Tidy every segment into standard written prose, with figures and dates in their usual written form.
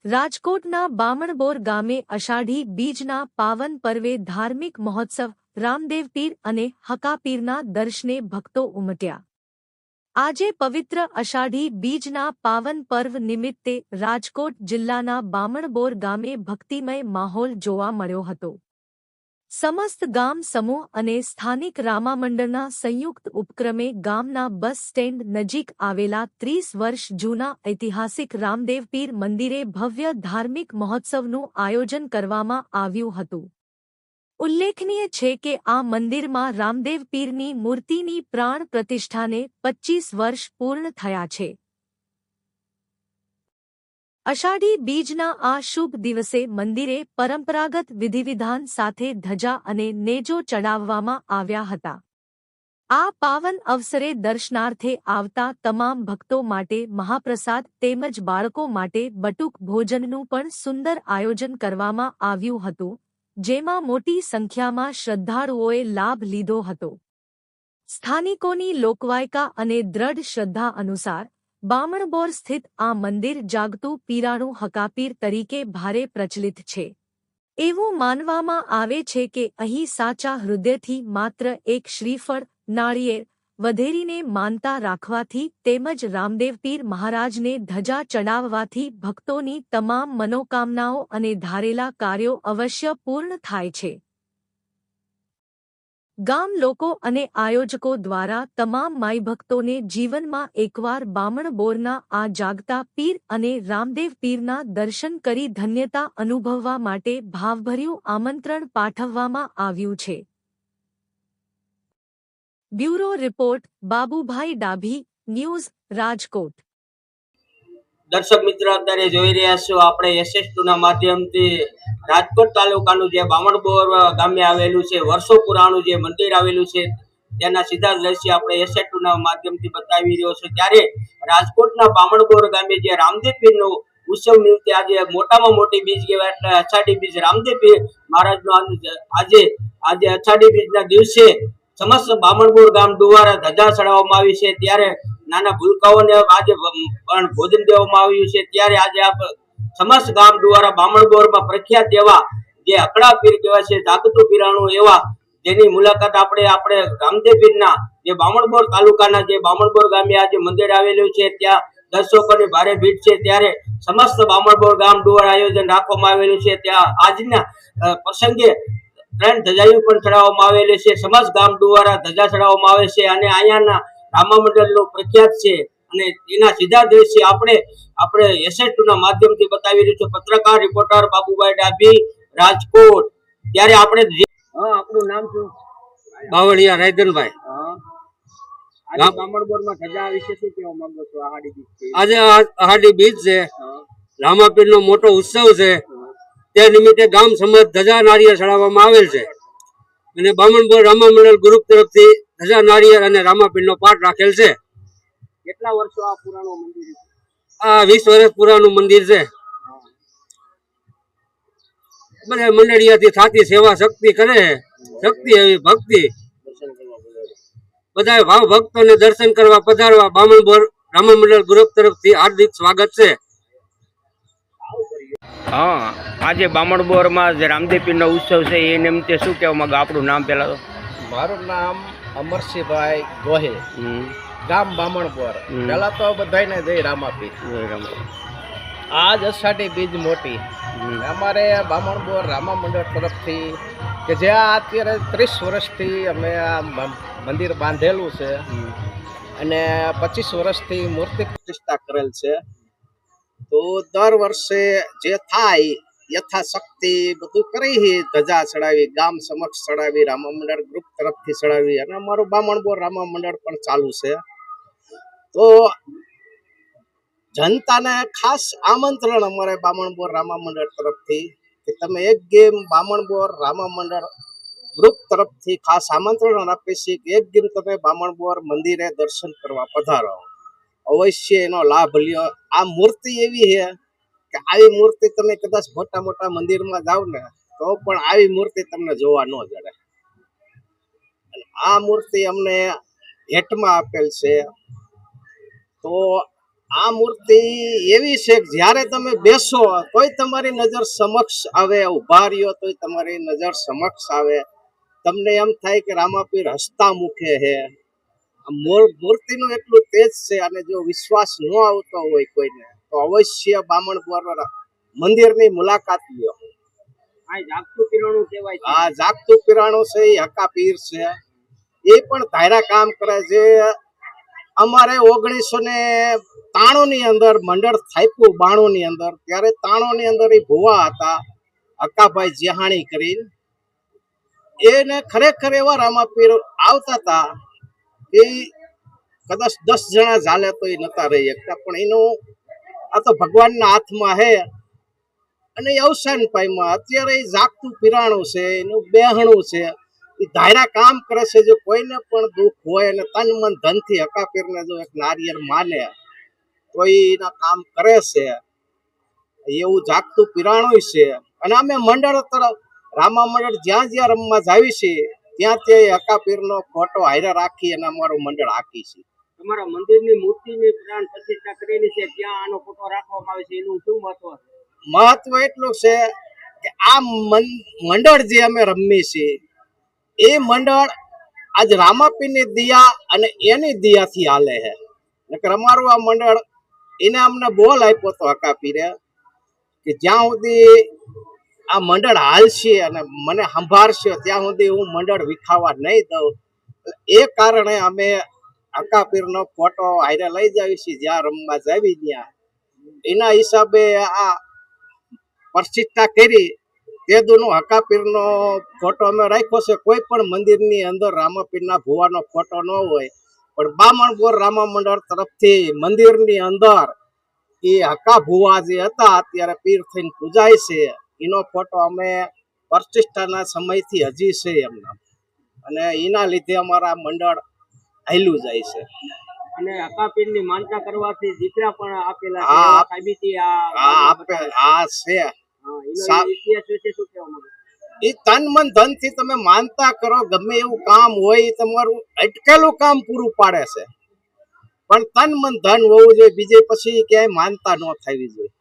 રાજકોટના બામણબોર ગામે અષાઢી બીજના પાવન પર્વે ધાર્મિક મહોત્સવ રામદેવ પીર અને હકાપીરના દર્શને ભક્તો ઉમટ્યા। આજે પવિત્ર અષાઢી બીજના પાવન પર્વ નિમિત્તે રાજકોટ જિલ્લાના બામણબોર ગામે ભક્તિમય માહોલ જોવા મળ્યો હતો। સમસ્ત ગામ સમૂહ અને સ્થાનિક રામામંડળના સંયુક્ત ઉપક્રમે ગામના બસ સ્ટેન્ડ નજીક આવેલા 30 વર્ષ જૂના ઐતિહાસિક રામદેવ પીર મંદિરે ભવ્ય ધાર્મિક મહોત્સવનું આયોજન કરવામાં આવ્યું હતું। ઉલ્લેખનીય છે કે આ મંદિરમાં રામદેવ પીરની મૂર્તિની પ્રાણ પ્રતિષ્ઠાને 25 વર્ષ પૂર્ણ થયા છે। અષાઢી બીજના આ શુભ દિવસે મંદિરે પરંપરાગત વિધિવિધાન સાથે ધજા અને નેજો ચડાવવામાં આવ્યા હતા। આ પાવન અવસરે દર્શનાર્થે આવતા તમામ ભક્તો માટે મહાપ્રસાદ તેમજ બાળકો માટે બટુક ભોજનનું પણ સુંદર આયોજન કરવામાં આવ્યું હતું, જેમાં મોટી સંખ્યામાં શ્રદ્ધાળુઓએ લાભ લીધો હતો। સ્થાનિકોની લોકવાયકા અને દ્રઢ શ્રદ્ધા અનુસાર બામણબોર સ્થિત આ મંદિર જાગતું પીરાણું હકાપીર તરીકે ભારે પ્રચલિત છે। એવું માનવામાં આવે છે કે અહીં સાચા હૃદયથી માત્ર એક શ્રીફળ, નાળિયેર વધેરીને માનતા રાખવાથી તેમજ રામદેવ પીર મહારાજને ધજા ચડાવવાથી ભક્તોની તમામ મનોકામનાઓ અને ધારેલા કાર્યો અવશ્ય પૂર્ણ થાય છે। ગામ લોકો અને આયોજકો દ્વારા તમામ માઈભક્તોને જીવનમાં એકવાર બામણબોરના આ જાગતા પીર અને રામદેવ પીરના દર્શન કરી ધન્યતા અનુભવવા માટે ભાવભર્યું આમંત્રણ પાઠવવામાં આવ્યું છે। Bureau report Babubhai Dabhi, news, Rajkot. દર્શક મિત્રો અત્યારે જોઈ રહ્યા છો આપણે SS2 ના માધ્યમથી રાજકોટ તાલુકાનું જે બામણબોર ગામે આવેલું છે, વર્ષો પુરાણું જે મંદિર આવેલું છે તેના સીધા દ્રશ્ય આપણે SS2 ના માધ્યમથી બતાવી રહ્યો છે। ત્યારે રાજકોટના બામણબોર ગામે જે રામદેવ પીરનો ઉત્સવ નિમિત્તે આજે મોટામાં મોટી બીજ કહેવાય એટલે અષાઢી બીજ રામદેવ પીર મહારાજનો આજે અષાઢી બીજના દિવસે સમસ્ત બામણબોર ગામ દ્વારા ધજા ચડાવવામાં આવી છે। ત્યારે નાના ભૂલકાઓને આજે પણ ભોજન દેવામાં આવ્યું છે। ત્યારે આજે સમસ્ત ગામ દ્વારા બામણબોરમાં પ્રખ્યાત એવા જે અકડા પીર કહેવાય છે, જાગતું પીરાણું એવા જેની મુલાકાત આપણે રામદેવ પીરના જે બામણબોર તાલુકાના જે બામણબોર ગામે આજે મંદિર આવેલું છે ત્યાં દર્શકોની ભારે ભીડ છે। ત્યારે સમસ્ત બામણબોર ગામ દ્વારા આયોજન રાખવામાં આવેલું છે। ત્યાં આજના પ્રસંગે 3 ધજાઓ પણ ચડાવવામાં આવેલી છે। સમસ્ત ગામ દ્વારા ધજા ચડાવવામાં આવે છે અને અહીંયાના રામામંડળનો પ્રખ્યાત છે અને એના સીધા દ્રશ્ય આપણે SS2 ના માધ્યમથી બતાવી રહ્યું છે। પત્રકાર રિપોર્ટર બાબુભાઈ ડાભી, રાજકોટ। ત્યારે આપણે આપણું નામ શું? બાવળિયા રાયધનભાઈ। બામણબોરમાં ધજા વિશે શું કહેવા માંગો છો? આજે અષાઢી બીજ છે, રામાપીરનો મોટો ઉત્સવ છે, તે નિમિત્તે ગામ સમજ ધજા નાળિયેર ચડાવવામાં આવેલ છે અને બામણબોર રામામંડળ ગ્રુપ તરફથી ધજા નાળિયેર અને રામાપીરનો પાઠ રાખેલ છે। કેટલા વર્ષો આ પુરાણું મંદિર છે? આ 20 વર્ષ પુરાણું મંદિર છે। બધા મંડળિયાથી થાતી સેવા શક્તિ કરે, શક્તિ એવી ભક્તિ બધા ભાવ ભક્તોને દર્શન કરવા પધારવા બામણબોર રામામંડળ ગ્રુપ તરફથી હાર્દિક સ્વાગત છે। હા, આજે બામણબોરમાં જે રામદેવ પીરનો ઉત્સવ છે એ નિમિત્તે શું કહેવા માંગો? આપણું નામ પહેલા તો? મારું નામ અમરસિંહભાઈ ગોહિલ, ગામ બામણબોર। પેલા તો બધાને જય રામાપીર। આજ અષાઢી બીજ મોટી અમારે બામણબોર રામામંડળ તરફથી કે જે અત્યારે 30 વર્ષથી અમે આ મંદિર બાંધેલું છે અને 25 વર્ષથી મૂર્તિ પ્રતિષ્ઠા કરેલ છે। તો દર વર્ષે જે થાય યથાશક્તિ બધું કરી ધજા ચડાવી, ગામ સમક્ષ ચડાવી, રામામંડળ ગ્રુપ તરફથી ચડાવી અને અમારું બામણબોર રામામંડળ પણ ચાલુ છે। તો જનતાને ખાસ આમંત્રણ અમારે બામણબોર રામામંડળ તરફથી કે તમે એક ગેમ બામણબોર રામામંડળ ગ્રુપ તરફથી ખાસ આમંત્રણ આપીએ છીએ કે એક ગેમ તમે બામણબોર મંદિરે દર્શન કરવા પધારો, અવશ્ય એનો લાભ લ્યો। આ મૂર્તિ એવી છે કે આવી મૂર્તિ તમે કદાચ મોટા મોટા મંદિરમાં જાવ ને તો પણ આવી મૂર્તિ તમને જોવા ન જડે। આ મૂર્તિ અમને ભેટમાં આપેલ છે। તો આ મૂર્તિ એવી છે કે જ્યારે તમે બેસો તોય તમારી નજર સમક્ષ આવે, ઉભા રહ્યો તોય તમારી નજર સમક્ષ આવે. તમને એમ થાય કે રામાપીર હસતા મુખે છે. મૂર્તિનું એટલું તેજ છે. અને જો વિશ્વાસ ન આવતો હોય કોઈને તો અવશ્ય બામણબોર મંદિરની મુલાકાત લ્યો. આ જાગતું પીરાણું કહેવાય છે. આ જાગતું પીરાણું છે એ હકા પીર છે. એ પણ ધાયરા કામ કરે છે. અમારે 1993 ની અંદર મંડળ થાપ્યું, 92 ની અંદર. ત્યારે 93 ની અંદર એ ભુવા હતા, હકાભાઈ જેહાણી કરીને. એને ખરેખર એવા રામાપીર આવતા હતા એ કદાચ 10 જણા ચાલે તો એ નતા રહી શકતા. પણ એનું આ તો ભગવાનના હાથમાં હે. અને એ અવસાન પામ્યા. અત્યારે એ જાગતું પીરાણું છે, એનું બેહણું છે. એ ધાયરા કામ કરે છે. જો કોઈને પણ દુઃખ હોય અને તન મન ધનથી હકાપીરને જો એક નારિયેળ માને તો એના કામ કરે છે. એવું જાગતું પીરાણું છે. અને અમે મંડળ તરફ રામા મંડળ જ્યાં જ્યાં રમવા જાવી છે ત્યાં ત્યાં હકાપીરનો ફોટો હારે રાખી અને અમારું મંડળ હાકી છે. તમારા મંદિરની મૂર્તિની પ્રાણ પ્રતિષ્ઠા કરેલી છે, ત્યાં આનો ફોટો રાખવામાં આવે છે, એનું શું મહત્વ છે? મહત્વ એટલું છે કે આ મંડળ જે અમે રમી છીએ એ મંડળ આજ રામાપીરની દિયા અને એની દિયાથી હાલે છે. નકર અમારું આ મંડળ એને અમને બોલ આપ્યો હતો હકાપીરે કે જ્યાં સુધી આ મંડળ હાલશે અને મને સંભાળશે ત્યાં સુધી હું મંડળ વિખાવા નહીં દઉં. એ કારણે અમે હકાપીરનો ફોટો હારે લઈ જાવી છીએ જ્યાં રમવા જાવી ત્યાં. એના હિસાબે આ પ્રતિષ્ઠા કરી તે દુનો હકાપીરનો ફોટો અમે રાખ્યો છે. કોઈ પણ મંદિરની અંદર રામાપીરના ભુવાનો ફોટો ન હોય, પણ બામણબોર રામા મંડળ તરફથી મંદિરની અંદર એ હકા ભુવા જે હતા અત્યારે પીર થઈને પૂજાય છે એનો ફોટો અમે પ્રતિષ્ઠાના સમયથી હજી છે એમના. અને એના લીધે અમારા મંડળ હાલ્યું જાય છે. અને હકાપીરની માનતા કરવાથી દીકરા પણ આપેલા છે, હા, એવા સાબિતી આપે આ છે. એનો ઇતિહાસ વિશે શું કહેવા માંગો? એ તન મન ધન થી તમે માનતા કરો, ગમે એવું કામ હોય તમારું અટકેલું કામ પૂરું પાડે છે. પણ તન મન ધન હોવું જોઈએ, બીજે પછી ક્યાંય માનતા ન થવી જોઈએ.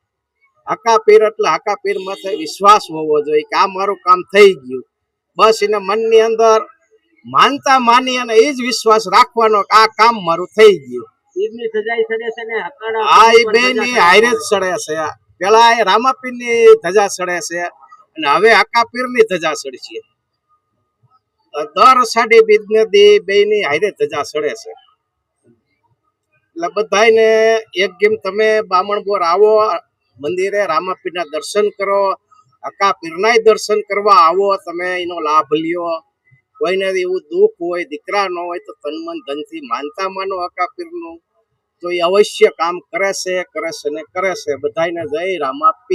હકાપીર એટલે હકાપીર માથે વિશ્વાસ હોવો જોઈએ કે આ મારું કામ થઈ ગયું. બસ એને મનની અંદર માનતા માની અને એ જ વિશ્વાસ રાખવાનો કે આ કામ મારું થઈ ગયું. પીરની સજાઈ ચડે છે ને હકાડા આ એ બે ની હારે જ ચડે છે. પેલા એ રામાપીર ની ધજા ચડે છે અને હવે હકાપીર ની ધજા ચડશે. દર અષાઢી બીજને દી બે ની હારે ધજા ચડે છે. એટલે બધાને એક ગેમ તમે બામણબોર આવો, મંદિરે રામાપીરના દર્શન કરો, હકાપીરના દર્શન કરવા આવો, તમે એનો લાભ લ્યો. કોઈને એવું દુઃખ હોય, દીકરા ન હોય તો તન મન ધનથી માનતા માનો હકાપીરનું તો એ અવશ્ય કામ કરે છે ને કરે છે. બધાને જય રામાપીર.